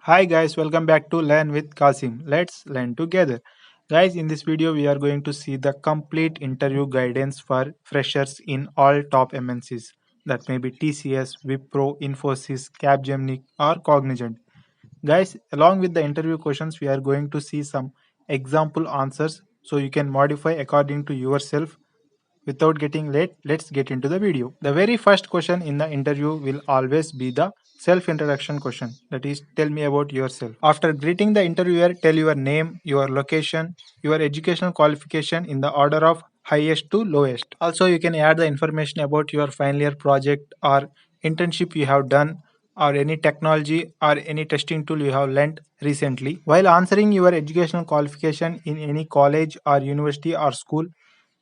Hi guys, welcome back to Learn with Kasim. Let's learn together. Guys, in this video we are going to see the complete interview guidance for freshers in all top MNCs. That may be TCS, Wipro, Infosys, Capgemini or Cognizant. Guys, along with the interview questions we are going to see some example answers so you can modify according to yourself. Without getting late, let's get into the video. The very first question in the interview will always be the self introduction question. That is, tell me about yourself. After greeting the interviewer, tell your name, your location, your educational qualification in the order of highest to lowest. Also, you can add the information about your final year project or internship you have done or any technology or any testing tool you have learned recently. While answering your educational qualification in any college or university or school,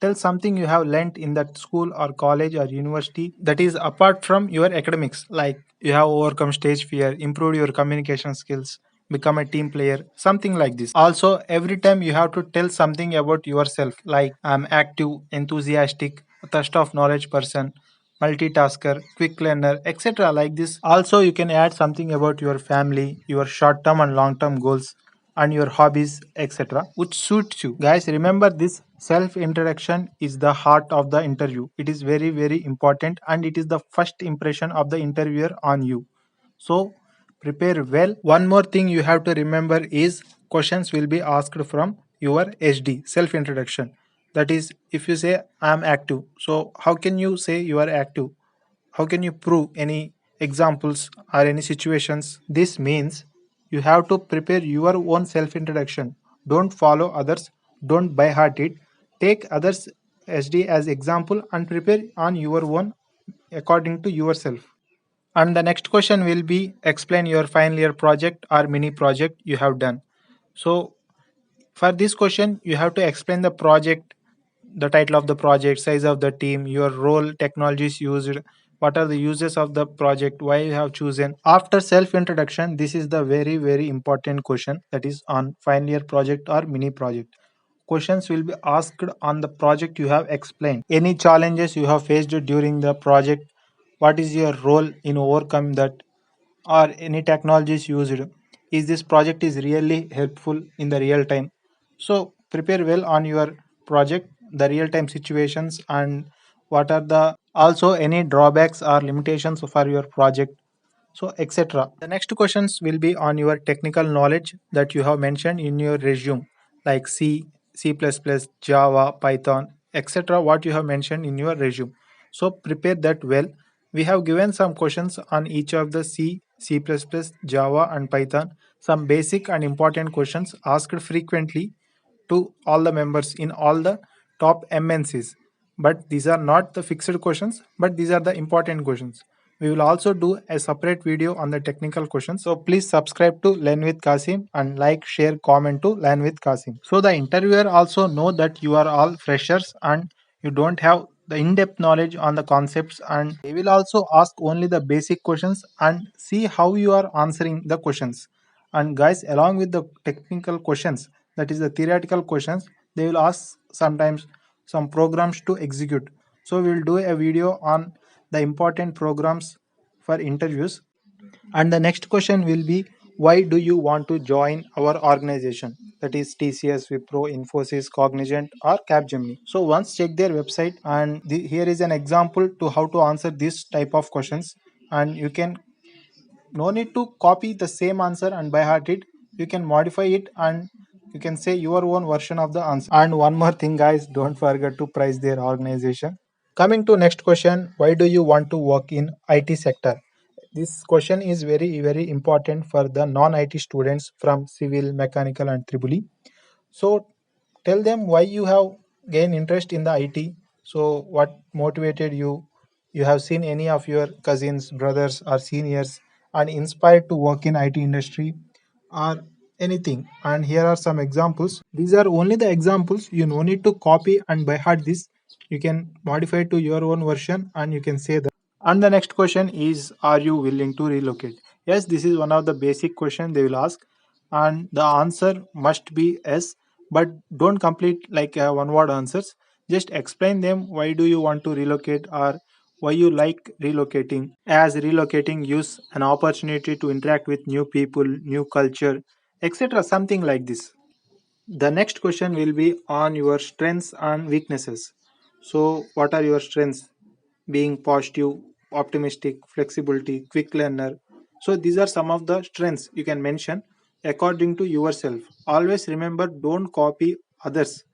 tell something you have learnt in that school or college or university that is apart from your academics, like you have overcome stage fear, improved your communication skills, become a team player, something like this. Also, every time you have to tell something about yourself, like I'm active, enthusiastic, thirst of knowledge person, multitasker, quick learner, etc. like this. Also, you can add something about your family, your short term and long term goals, and your hobbies, etc., which suits you. Guys, remember this self introduction is the heart of the interview. It is very, very important and it is the first impression of the interviewer on you. So, prepare well. One more thing you have to remember is questions will be asked from your SD, self introduction. That is, if you say I am active, so how can you say you are active? How can you prove any examples or any situations? This means you have to prepare your own self introduction. Don't follow others, don't by heart it. Take others SD as example and prepare on your own according to yourself. And the next question will be explain your final year project or mini project you have done. So for this question, you have to explain the project, the title of the project, size of the team, your role, technologies used, what are the uses of the project, why you have chosen. After self introduction, this is the very, very important question that is on final year project or mini project. Questions will be asked on the project you have explained. Any challenges you have faced during the project, what is your role in overcome that, or any technologies used, is this project is really helpful in the real time. So prepare well on your project, the real time situations, and what are the also any drawbacks or limitations for your project, so etc. The next questions will be on your technical knowledge that you have mentioned in your resume, like C++, Java, Python, etc. what you have mentioned in your resume. So prepare that well. We have given some questions on each of the C++, Java and Python, some basic and important questions asked frequently to all the members in all the top MNCs. But these are not the fixed questions, but these are the important questions. We will also do a separate video on the technical questions. So please subscribe to Learn with Kasim and like, share, comment to Learn with Kasim. So the interviewer also know that you are all freshers and you don't have the in-depth knowledge on the concepts, and they will also ask only the basic questions and see how you are answering the questions. And guys, along with the technical questions, that is the theoretical questions, they will ask sometimes some programs to execute. So we will do a video on the important programs for interviews. And the next question will be, why do you want to join our organization? That is TCS, Wipro, Infosys, Cognizant, or Capgemini. So once check their website, and here is an example to how to answer this type of questions. And you can no need to copy the same answer and by heart it. You can modify it and you can say your own version of the answer. And one more thing, guys, don't forget to price their organization. Coming to next question, why do you want to work in IT sector? This question is very, very important for the non-IT students from civil, mechanical, and triple E. So tell them why you have gained interest in the IT. So what motivated you? You have seen any of your cousins, brothers, or seniors and inspired to work in IT industry or anything. And here are some examples. These are only the examples. You no need to copy and by heart this. You can modify to your own version and you can say that. And the next question is, are you willing to relocate? Yes, this is one of the basic questions they will ask, and the answer must be yes. But don't complete like one word answers. Just explain them why do you want to relocate or why you like relocating, as relocating gives an opportunity to interact with new people, new culture, etc. Something like this. The next question will be on your strengths and weaknesses. So, what are your strengths? Being positive, optimistic, flexibility, quick learner. So, these are some of the strengths you can mention according to yourself. Always remember, don't copy others.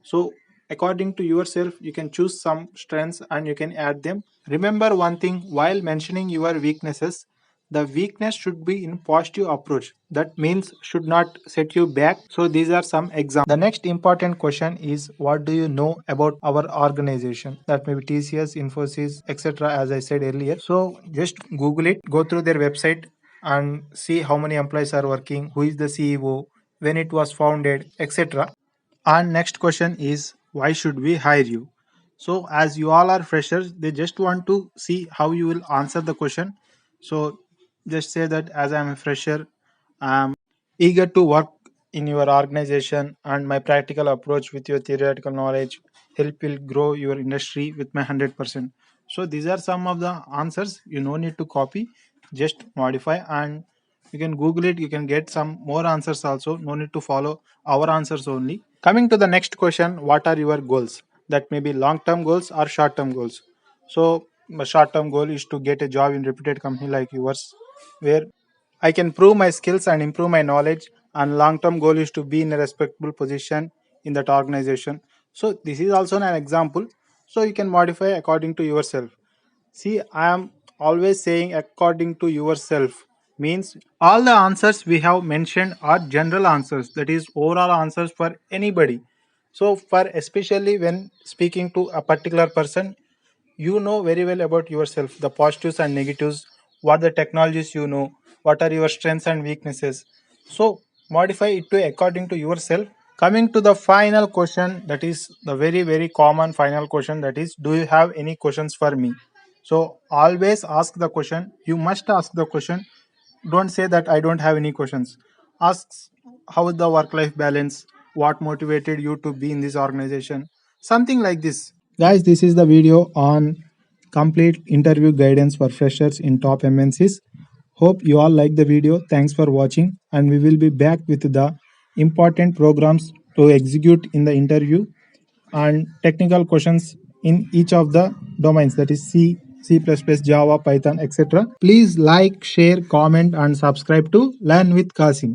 So, according to yourself, you can choose some strengths and you can add them. Remember one thing while mentioning your weaknesses, the weakness should be in positive approach. That means should not set you back. So, these are some examples. The next important question is what do you know about our organization? That may be TCS, Infosys, etc. As I said earlier. So, just Google it, go through their website and see how many employees are working, who is the CEO, when it was founded, etc. And next question is why should we hire you? So as you all are freshers, they just want to see how you will answer the question. So just say that as I am a fresher, I am eager to work in your organization and my practical approach with your theoretical knowledge help will grow your industry with my 100%. So these are some of the answers. You no need to copy, just modify and you can google it, you can get some more answers also, no need to follow our answers only. Coming to the next question, what are your goals? That may be long term goals or short term goals. So my short term goal is to get a job in reputed company like yours where I can prove my skills and improve my knowledge, and long term goal is to be in a respectable position in that organization. So this is also an example, so you can modify according to yourself. See, I am always saying according to yourself means all the answers we have mentioned are general answers, that is, overall answers for anybody. So, for especially when speaking to a particular person, you know very well about yourself, the positives and negatives, what the technologies you know, what are your strengths and weaknesses. So, modify it to according to yourself. Coming to the final question, that is the very, very common final question, that is, do you have any questions for me? So, always ask the question. You must ask the question. Don't say that I don't have any questions. Ask how is the work life balance, what motivated you to be in this organization, something like this. Guys, this is the video on complete interview guidance for freshers in top MNCs. Hope you all like the video. Thanks for watching, and we will be back with the important programs to execute in the interview and technical questions in each of the domains, that is C, C++, Java, Python, etc. Please like, share, comment, and subscribe to Learn with Kasim.